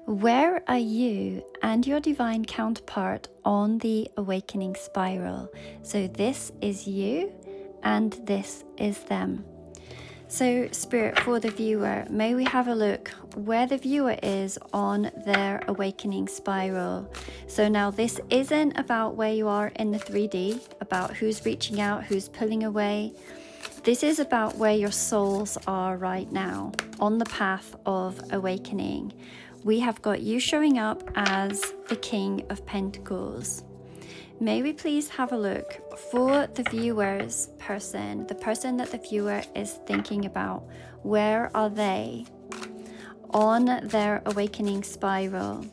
Where are you and your divine counterpart on the awakening spiral? So this is you and this is them. So Spirit, for the viewer, may we have a look where the viewer is on their awakening spiral. So now this isn't about where you are in the 3D, about who's reaching out, who's pulling away. This is about where your souls are right now on the path of awakening. We have got you showing up as the King of Pentacles. May we please have a look for the viewer's person, the person that the viewer is thinking about. Where are they on their awakening spiral?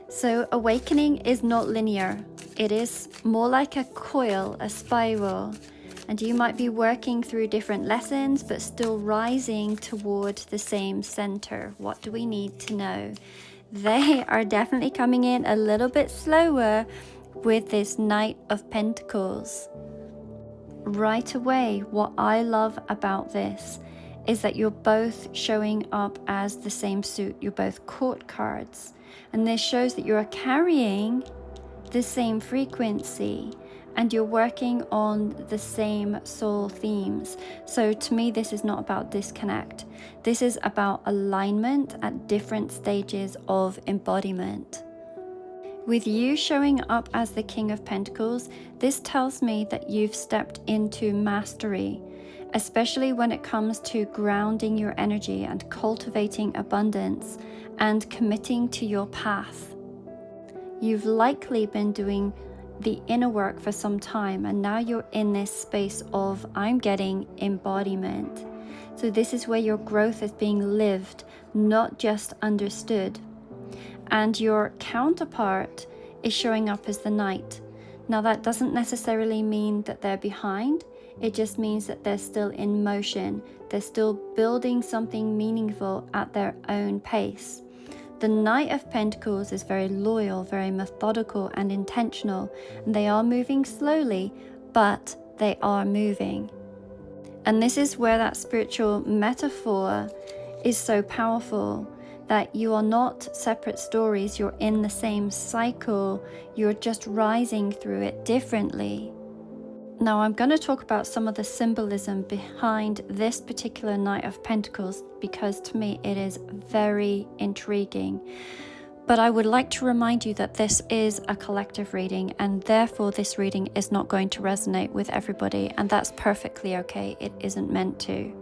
So awakening is not linear. It is more like a coil, a spiral. And you might be working through different lessons, but still rising toward the same center. What do we need to know? They are definitely coming in a little bit slower with this Knight of Pentacles. Right away, what I love about this is that you're both showing up as the same suit. You're both court cards. And this shows that you're carrying the same frequency and you're working on the same soul themes. So to me, this is not about disconnect. This is about alignment at different stages of embodiment. With you showing up as the King of Pentacles, this tells me that you've stepped into mastery, especially when it comes to grounding your energy and cultivating abundance and committing to your path. You've likely been doing the inner work for some time, and now you're in this space of I'm getting embodiment. So this is where your growth is being lived, not just understood. And your counterpart is showing up as the Knight. Now that doesn't necessarily mean that they're behind. It just means that they're still in motion. They're still building something meaningful at their own pace. The Knight of Pentacles is very loyal, very methodical and intentional, and they are moving slowly, but they are moving. And this is where that spiritual metaphor is so powerful, that you are not separate stories, you're in the same cycle, you're just rising through it differently. Now I'm going to talk about some of the symbolism behind this particular Knight of Pentacles because to me it is very intriguing. But I would like to remind you that this is a collective reading and therefore this reading is not going to resonate with everybody, and that's perfectly okay. It isn't meant to.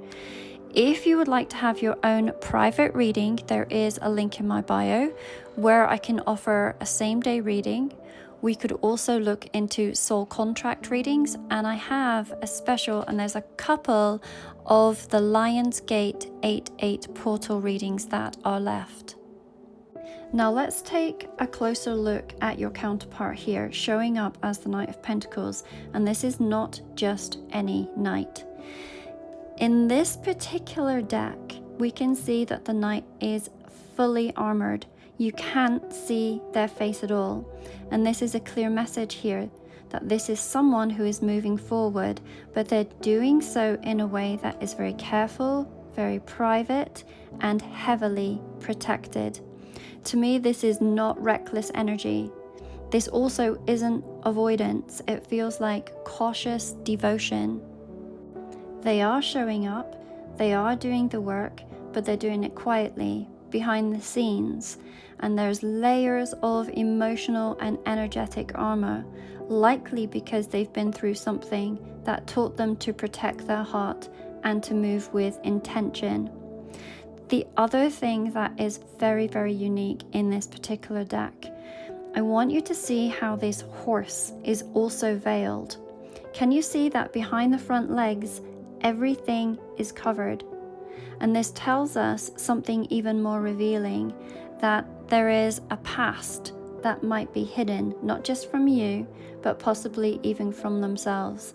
If you would like to have your own private reading, there is a link in my bio where I can offer a same-day reading. We could also look into soul contract readings, and I have a special, and there's a couple of the Lionsgate 8/8 portal readings that are left. Now let's take a closer look at your counterpart here, showing up as the Knight of Pentacles, and this is not just any knight. In this particular deck, we can see that the Knight is fully armored. You can't see their face at all. And this is a clear message here that this is someone who is moving forward, but they're doing so in a way that is very careful, very private, and heavily protected. To me, this is not reckless energy. This also isn't avoidance. It feels like cautious devotion. They are showing up, they are doing the work, but they're doing it quietly, behind the scenes, and there's layers of emotional and energetic armor, likely because they've been through something that taught them to protect their heart and to move with intention. The other thing that is very, very unique in this particular deck, I want you to see how this horse is also veiled. Can you see that behind the front legs, everything is covered? And this tells us something even more revealing, that there is a past that might be hidden, not just from you, but possibly even from themselves.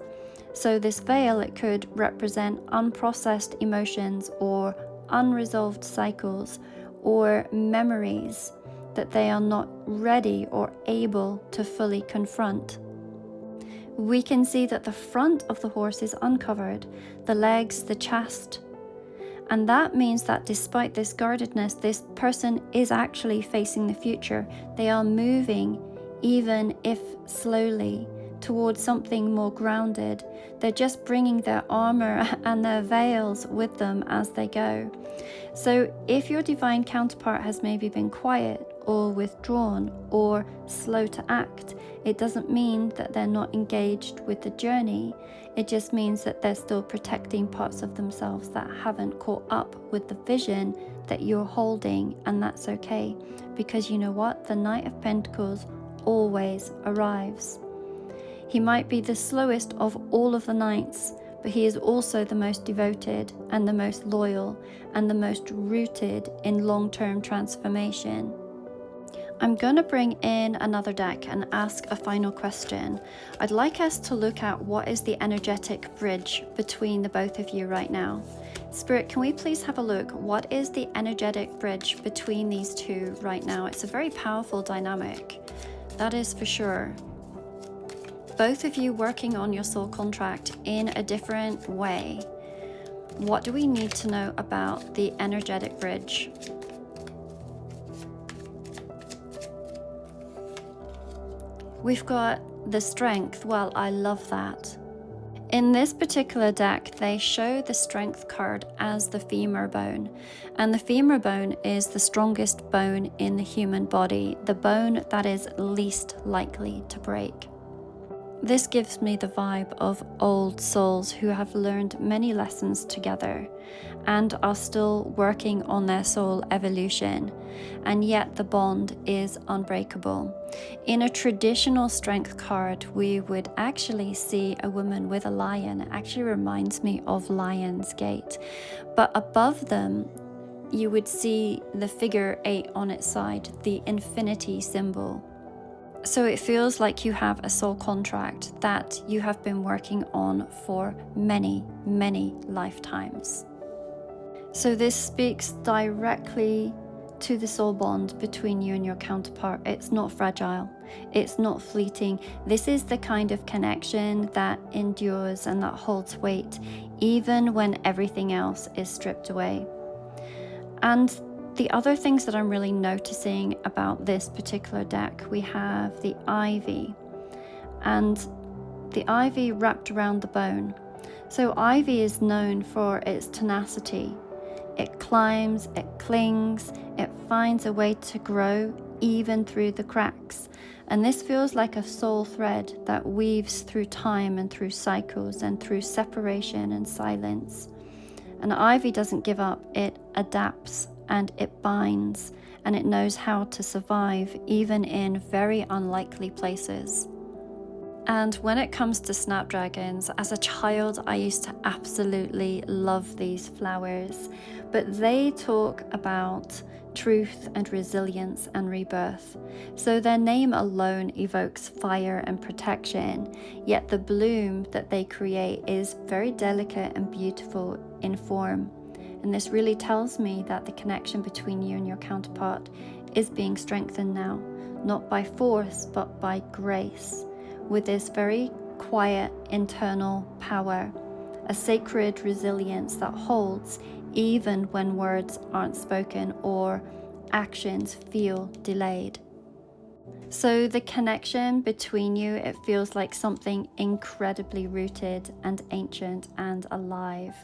So this veil, it could represent unprocessed emotions or unresolved cycles or memories that they are not ready or able to fully confront. We can see that the front of the horse is uncovered, the legs, the chest, And that means that despite this guardedness, this person is actually facing the future. They are moving, even if slowly, towards something more grounded. They're just bringing their armor and their veils with them as they go. So if your divine counterpart has maybe been quiet or withdrawn or slow to act, it doesn't mean that they're not engaged with the journey. It just means that they're still protecting parts of themselves that haven't caught up with the vision that you're holding, and that's okay, because you know what? The Knight of Pentacles always arrives. He might be the slowest of all of the knights, but he is also the most devoted and the most loyal and the most rooted in long-term transformation. I'm going to bring in another deck and ask a final question. I'd like us to look at what is the energetic bridge between the both of you right now. Spirit, can we please have a look? What is the energetic bridge between these two right now? It's a very powerful dynamic, that is for sure. Both of you working on your soul contract in a different way. What do we need to know about the energetic bridge? We've got the strength. Well, I love that. In this particular deck, they show the strength card as the femur bone. And the femur bone is the strongest bone in the human body, the bone that is least likely to break. This gives me the vibe of old souls who have learned many lessons together and are still working on their soul evolution, and yet the bond is unbreakable. In a traditional strength card, we would actually see a woman with a lion. It actually reminds me of Lionsgate. But above them, you would see the figure 8 on its side, the infinity symbol. So it feels like you have a soul contract that you have been working on for many, many lifetimes. So this speaks directly to the soul bond between you and your counterpart. It's not fragile. It's not fleeting. This is the kind of connection that endures and that holds weight, even when everything else is stripped away. And the other things that I'm really noticing about this particular deck, we have the ivy, and the ivy wrapped around the bone. So ivy is known for its tenacity. It climbs, it clings, it finds a way to grow even through the cracks. And this feels like a soul thread that weaves through time and through cycles and through separation and silence. And ivy doesn't give up, it adapts and it binds, and it knows how to survive even in very unlikely places. And when it comes to snapdragons, as a child I used to absolutely love these flowers, but they talk about truth and resilience and rebirth. So their name alone evokes fire and protection, yet the bloom that they create is very delicate and beautiful in form. And this really tells me that the connection between you and your counterpart is being strengthened now, not by force, but by grace, with this very quiet internal power, a sacred resilience that holds even when words aren't spoken or actions feel delayed. So the connection between you, it feels like something incredibly rooted and ancient and alive.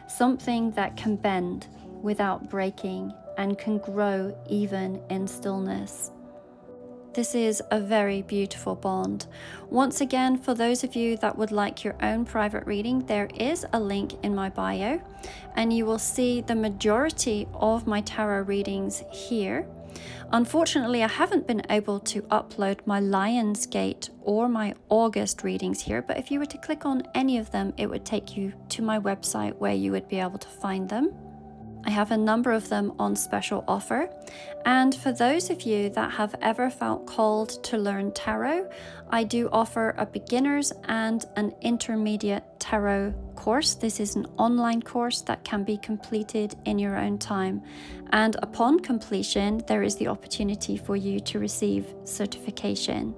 Something that can bend without breaking and can grow even in stillness. This is a very beautiful bond. Once again, for those of you that would like your own private reading, there is a link in my bio, and you will see the majority of my tarot readings here. Unfortunately, I haven't been able to upload my Lionsgate or my August readings here, but if you were to click on any of them, it would take you to my website where you would be able to find them. I have a number of them on special offer. And for those of you that have ever felt called to learn tarot, I do offer a beginner's and an intermediate tarot course. This is an online course that can be completed in your own time. And upon completion, there is the opportunity for you to receive certification.